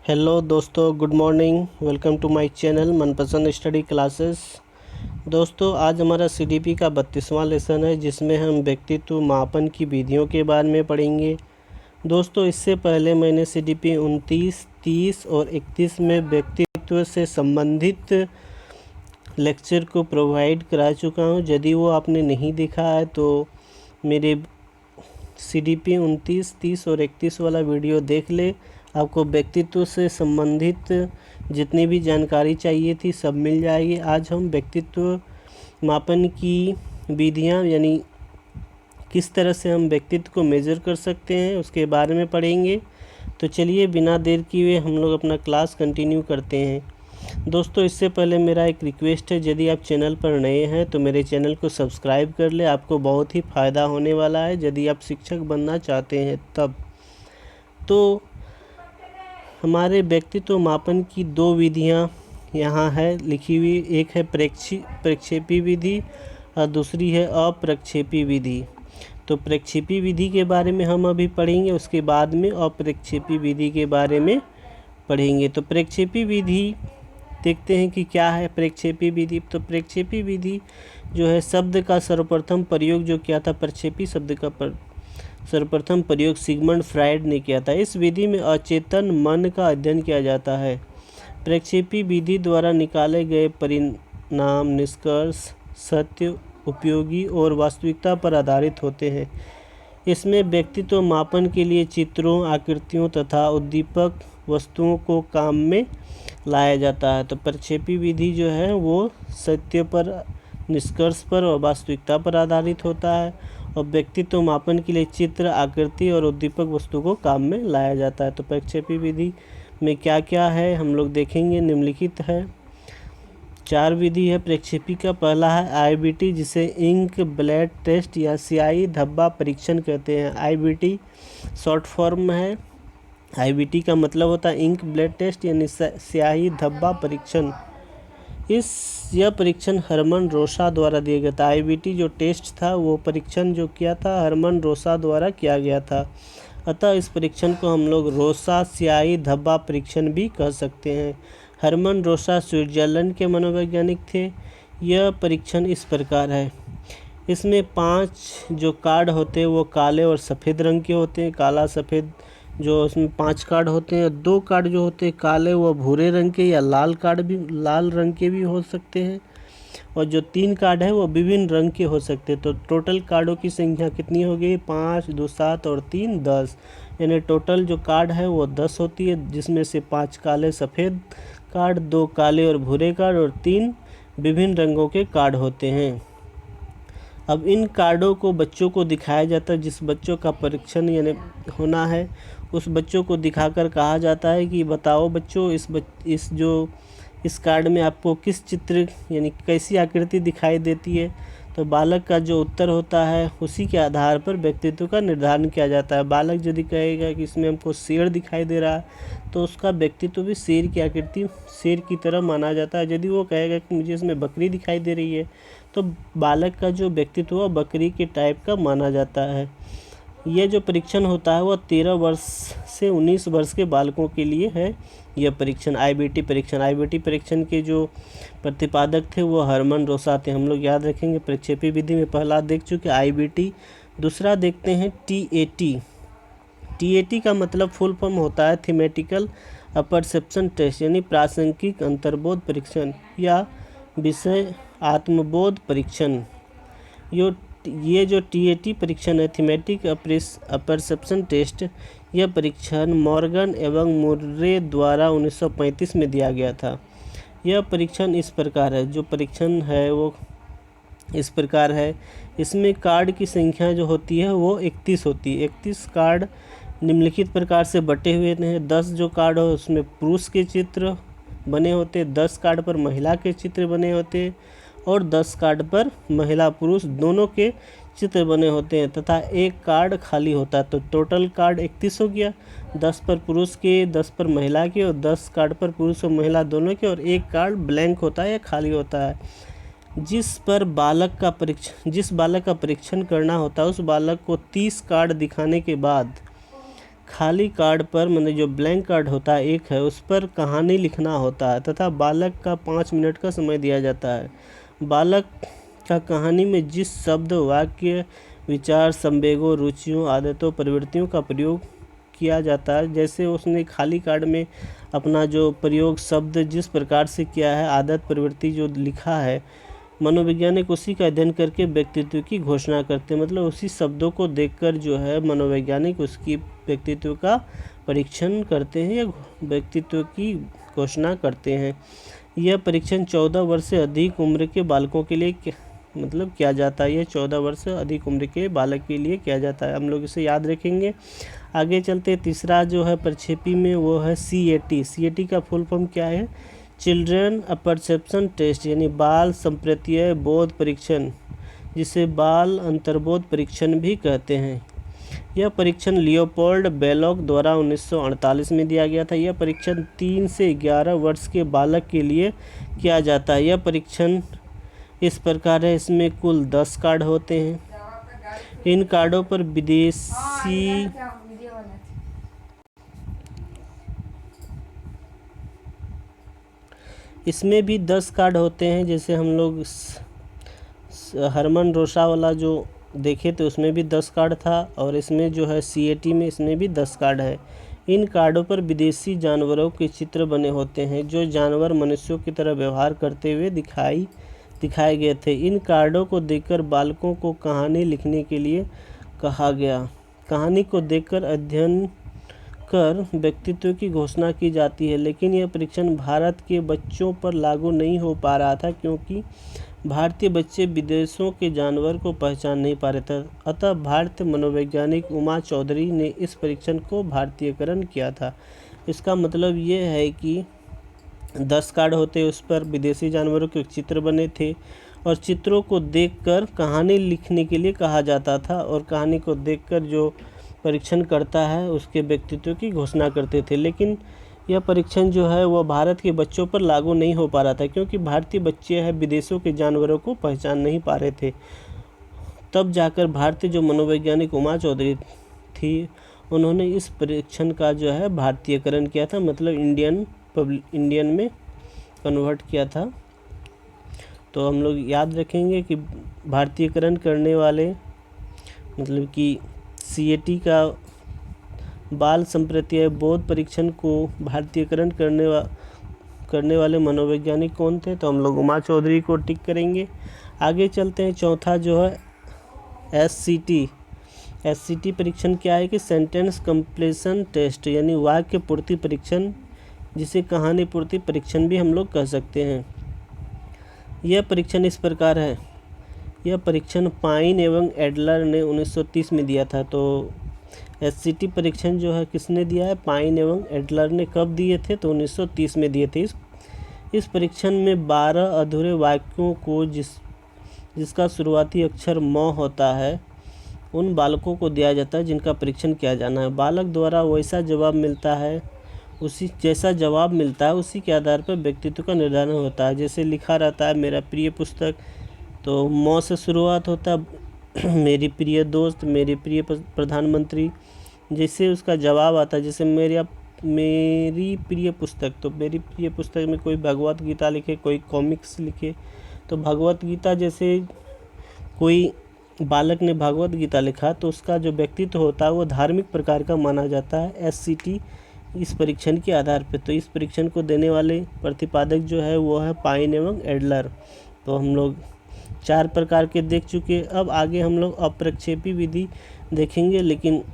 Hello दोस्तों, good morning. Welcome to my channel Manpasand study classes. दोस्तों, आज हमारा सीडीपी का 32वां लेसन है, जिसमें हम व्यक्तित्व मापन की विधियों के बारे में पढ़ेंगे। दोस्तों, इससे पहले मैंने सीडीपी 29, 30 और 31 में व्यक्तित्व से संबंधित लेक्चर को प्रोवाइड करा चुका हूं। यदि वो आपने नहीं देखा है तो मेरे सीडीपी 29, 30 और 31 वाला वीडियो देख ले। आपको व्यक्तित्व से संबंधित जितनी भी जानकारी चाहिए थी सब मिल जाएगी। आज हम व्यक्तित्व मापन की विधियां यानी किस तरह से हम व्यक्तित्व को मेज़र कर सकते हैं उसके बारे में पढ़ेंगे। तो चलिए बिना देर किए हम लोग अपना क्लास कंटिन्यू करते हैं। दोस्तों, इससे पहले मेरा एक रिक्वेस्ट है, यदि आप चैनल पर नए हैं तो मेरे चैनल को सब्सक्राइब कर ले। आपको बहुत ही फ़ायदा होने वाला है यदि आप शिक्षक बनना चाहते हैं तब। तो हमारे व्यक्तित्व मापन की दो विधियां यहाँ है लिखी हुई। एक है प्रक्षेपी विधि और दूसरी है अप्रक्षेपी विधि। तो प्रक्षेपी विधि के बारे में हम अभी पढ़ेंगे, उसके बाद में अप्रक्षेपी विधि के बारे में पढ़ेंगे। तो प्रक्षेपी विधि देखते हैं कि क्या है प्रक्षेपी विधि। तो प्रक्षेपी विधि जो है, शब्द का सर्वप्रथम प्रयोग जो किया था, प्रक्षेपी शब्द का सर्वप्रथम प्रयोग सिगमंड फ्रायड ने किया था। इस विधि में अचेतन मन का अध्ययन किया जाता है। प्रक्षेपी विधि द्वारा निकाले गए परिणाम निष्कर्ष सत्य, उपयोगी और वास्तविकता पर आधारित होते हैं। इसमें व्यक्तित्व मापन के लिए चित्रों, आकृतियों तथा उद्दीपक वस्तुओं को काम में लाया जाता है। तो प्रक्षेपी विधि जो है वो सत्य पर, निष्कर्ष पर और वास्तविकता पर आधारित होता है, और व्यक्तित्व मापन के लिए चित्र, आकृति और उद्दीपक वस्तु को काम में लाया जाता है। तो प्रक्षेपी विधि में क्या क्या है हम लोग देखेंगे। निम्नलिखित है, 4 विधि है प्रक्षेपी का। पहला है आईबीटी, जिसे इंक ब्लैट टेस्ट या स्याही धब्बा परीक्षण कहते हैं। आईबीटी शॉर्ट फॉर्म है। आईबीटी का मतलब होता है इंक ब्लैट टेस्ट यानी स्याही धब्बा परीक्षण। यह परीक्षण हरमन रोसा द्वारा दिया गया था। आईबीटी जो टेस्ट था वो परीक्षण जो किया था हरमन रोसा द्वारा किया गया था। अतः इस परीक्षण को हम लोग रोसा स्याही धब्बा परीक्षण भी कह सकते हैं। हरमन रोसा स्विट्जरलैंड के मनोवैज्ञानिक थे। यह परीक्षण इस प्रकार है, इसमें 5 जो कार्ड होते हैं वो काले और सफ़ेद रंग के होते हैं। काला सफ़ेद जो उसमें 5 कार्ड होते हैं। 2 कार्ड जो होते हैं काले वो भूरे रंग के या लाल कार्ड भी लाल रंग के भी हो सकते हैं, और जो 3 कार्ड है वो विभिन्न रंग के हो सकते हैं। तो टोटल कार्डों की संख्या कितनी हो गई? 5, 2, 7 और 3, 10। यानी टोटल जो कार्ड है वो 10 होती है, जिसमें से 5 काले सफ़ेद कार्ड, 2 काले और भूरे कार्ड और 3 विभिन्न रंगों के कार्ड होते हैं। अब इन कार्डों को बच्चों को दिखाया जाता है। जिस बच्चों का परीक्षण यानी होना है उस बच्चों को दिखाकर कहा जाता है कि बताओ बच्चों, इस कार्ड में आपको किस चित्र यानी कैसी आकृति दिखाई देती है। तो बालक का जो उत्तर होता है उसी के आधार पर व्यक्तित्व का निर्धारण किया जाता है। बालक यदि कहेगा कि इसमें हमको शेर दिखाई दे रहा है तो उसका व्यक्तित्व भी शेर की आकृति, शेर की तरह माना जाता है। यदि वो कहेगा कि मुझे इसमें बकरी दिखाई दे रही है तो बालक का जो व्यक्तित्व है बकरी के टाइप का माना जाता है। यह जो परीक्षण होता है वह 13 वर्ष से 19 वर्ष के बालकों के लिए है। यह परीक्षण आईबीटी परीक्षण के जो प्रतिपादक थे वो हरमन रोसा थे। हम लोग याद रखेंगे। प्रक्षेपी विधि में पहला देख चुके आईबीटी। दूसरा देखते हैं टीएटी। टीएटी का मतलब फुल फॉर्म होता है थीमेटिकल परसेप्शन टेस्ट, यानी प्रासंगिक अंतर्बोध परीक्षण या विषय आत्मबोध परीक्षण। ये जो टीएटी परीक्षण है, थीमेटिक परसेप्शन टेस्ट, यह परीक्षण मॉर्गन एवं मुर्रे द्वारा 1935 में दिया गया था। यह परीक्षण इस प्रकार है, जो परीक्षण है वो इस प्रकार है। इसमें कार्ड की संख्या जो होती है वो 31 होती है। 31 कार्ड निम्नलिखित प्रकार से बटे हुए हैं। 10 जो कार्ड हो उसमें पुरुष के चित्र बने होते, 10 कार्ड पर महिला के चित्र बने होते और 10 कार्ड पर महिला पुरुष दोनों के चित्र बने होते हैं तथा 1 कार्ड खाली होता है। तो टोटल कार्ड 31 हो गया। 10 पर पुरुष के, 10 पर महिला के और 10 कार्ड पर पुरुष और महिला दोनों के, और 1 कार्ड ब्लैंक होता है या खाली होता है। जिस बालक का परीक्षण करना होता है उस बालक को 30 कार्ड दिखाने के बाद खाली कार्ड पर मतलब जो ब्लैंक कार्ड होता है एक है, उस पर कहानी लिखना होता है तथा बालक का 5 मिनट का समय दिया जाता है। बालक का कहानी में जिस शब्द, वाक्य, विचार, संवेगों, रुचियों, आदतों, प्रवृत्तियों का प्रयोग किया जाता है, जैसे उसने खाली कार्ड में अपना जो प्रयोग शब्द जिस प्रकार से किया है, आदत, प्रवृत्ति जो लिखा है, मनोवैज्ञानिक उसी का अध्ययन करके व्यक्तित्व की घोषणा करते हैं। मतलब उसी शब्दों को देखकर जो है मनोवैज्ञानिक उसकी व्यक्तित्व का परीक्षण करते हैं या व्यक्तित्व की घोषणा करते हैं। यह परीक्षण 14 वर्ष से अधिक उम्र के बालकों के लिए किया जाता है। यह 14 वर्ष से अधिक उम्र के बालक के लिए किया जाता है। हम लोग इसे याद रखेंगे। आगे चलते तीसरा जो है प्रक्षेपी में वो है CAT। CAT का फुल फॉर्म क्या है? चिल्ड्रन अपरसेप्शन टेस्ट, यानी बाल संप्रत्यय बोध परीक्षण, जिसे बाल अंतर्बोध परीक्षण भी कहते हैं। यह परीक्षण लियोपोल्ड बेलोक द्वारा 1948 में दिया गया था। यह परीक्षण 3 से 11 वर्ष के बालक के लिए किया जाता है। यह परीक्षण इस प्रकार है, इसमें कुल 10 कार्ड होते हैं। इन कार्डों पर विदेशी इसमें भी 10 कार्ड होते हैं। जैसे हम लोग हरमन रोशा वाला जो देखे थे उसमें भी 10 कार्ड था, और इसमें जो है CAT में इसमें भी 10 कार्ड है। इन कार्डों पर विदेशी जानवरों के चित्र बने होते हैं, जो जानवर मनुष्यों की तरह व्यवहार करते हुए दिखाए गए थे। इन कार्डों को देखकर बालकों को कहानी लिखने के लिए कहा गया। कहानी को देखकर अध्ययन कर व्यक्तित्व की घोषणा की जाती है, लेकिन यह परीक्षण भारत के बच्चों पर लागू नहीं हो पा रहा था, क्योंकि भारतीय बच्चे विदेशों के जानवर को पहचान नहीं पा रहे थे। अतः भारतीय मनोवैज्ञानिक उमा चौधरी ने इस परीक्षण को भारतीयकरण किया था। इसका मतलब ये है कि 10 कार्ड होते, उस पर विदेशी जानवरों के चित्र बने थे, और चित्रों को देखकर कहानी लिखने के लिए कहा जाता था, और कहानी को देखकर जो परीक्षण करता है उसके व्यक्तित्व की घोषणा करते थे। लेकिन यह परीक्षण जो है वह भारत के बच्चों पर लागू नहीं हो पा रहा था, क्योंकि भारतीय बच्चे हैं विदेशों के जानवरों को पहचान नहीं पा रहे थे। तब जाकर भारतीय जो मनोवैज्ञानिक उमा चौधरी थी, उन्होंने इस परीक्षण का जो है भारतीयकरण किया था, मतलब इंडियन में कन्वर्ट किया था। तो हम लोग याद रखेंगे कि भारतीयकरण करने वाले मतलब कि CAT का बाल संप्रत्यय बोध परीक्षण को भारतीयकरण करने वाले मनोवैज्ञानिक कौन थे? तो हम लोग उमा चौधरी को टिक करेंगे। आगे चलते हैं। चौथा जो है SCT परीक्षण क्या है कि सेंटेंस कंप्लीशन टेस्ट, यानी वाक्य पूर्ति परीक्षण, जिसे कहानी पूर्ति परीक्षण भी हम लोग कह सकते हैं। यह परीक्षण इस प्रकार है। यह परीक्षण पाइन एवं एडलर ने 1930 में दिया था। तो SCT परीक्षण जो है किसने दिया है? पाइन एवं एडलर ने। कब दिए थे? तो 1930 में दिए थे। इस परीक्षण में 12 अधूरे वाक्यों को जिसका शुरुआती अक्षर म होता है, उन बालकों को दिया जाता है जिनका परीक्षण किया जाना है। बालक द्वारा वैसा जवाब मिलता है, उसी जैसा जवाब मिलता है, उसी के आधार पर व्यक्तित्व का निर्धारण होता है। जैसे लिखा रहता है मेरा प्रिय पुस्तक, तो म से शुरुआत होता है, मेरी प्रिय दोस्त, मेरी प्रिय प्रधानमंत्री। जैसे उसका जवाब आता है, जैसे मेरी प्रिय पुस्तक, तो मेरी प्रिय पुस्तक में कोई भगवत गीता लिखे, कोई कॉमिक्स लिखे। तो भगवत गीता, जैसे कोई बालक ने भगवत गीता लिखा तो उसका जो व्यक्तित्व होता है वो धार्मिक प्रकार का माना जाता है SCT इस परीक्षण के आधार पर। तो इस परीक्षण को देने वाले प्रतिपादक जो है वो है पाइन एवं एडलर। तो हम लोग 4 प्रकार के देख चुके। अब आगे हम लोग अप्रक्षेपी विधि देखेंगे, लेकिन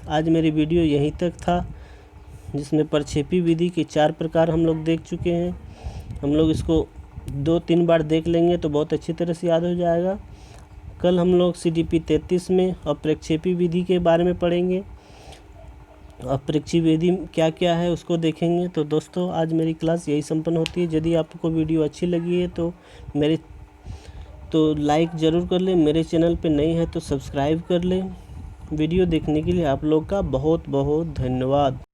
आज मेरी वीडियो यहीं तक था, जिसमें प्रक्षेपी विधि के 4 प्रकार हम लोग देख चुके हैं। हम लोग इसको 2-3 बार देख लेंगे तो बहुत अच्छी तरह से याद हो जाएगा। कल हम लोग CDP 33 में अप्रक्षेपी विधि के बारे में पढ़ेंगे। अप्रक्षेपी विधि क्या क्या है उसको देखेंगे। तो दोस्तों आज मेरी क्लास यही संपन्न होती है। यदि आपको वीडियो अच्छी लगी है तो लाइक ज़रूर कर लें। मेरे चैनल पे नए हैं तो सब्सक्राइब कर लें। वीडियो देखने के लिए आप लोग का बहुत बहुत धन्यवाद।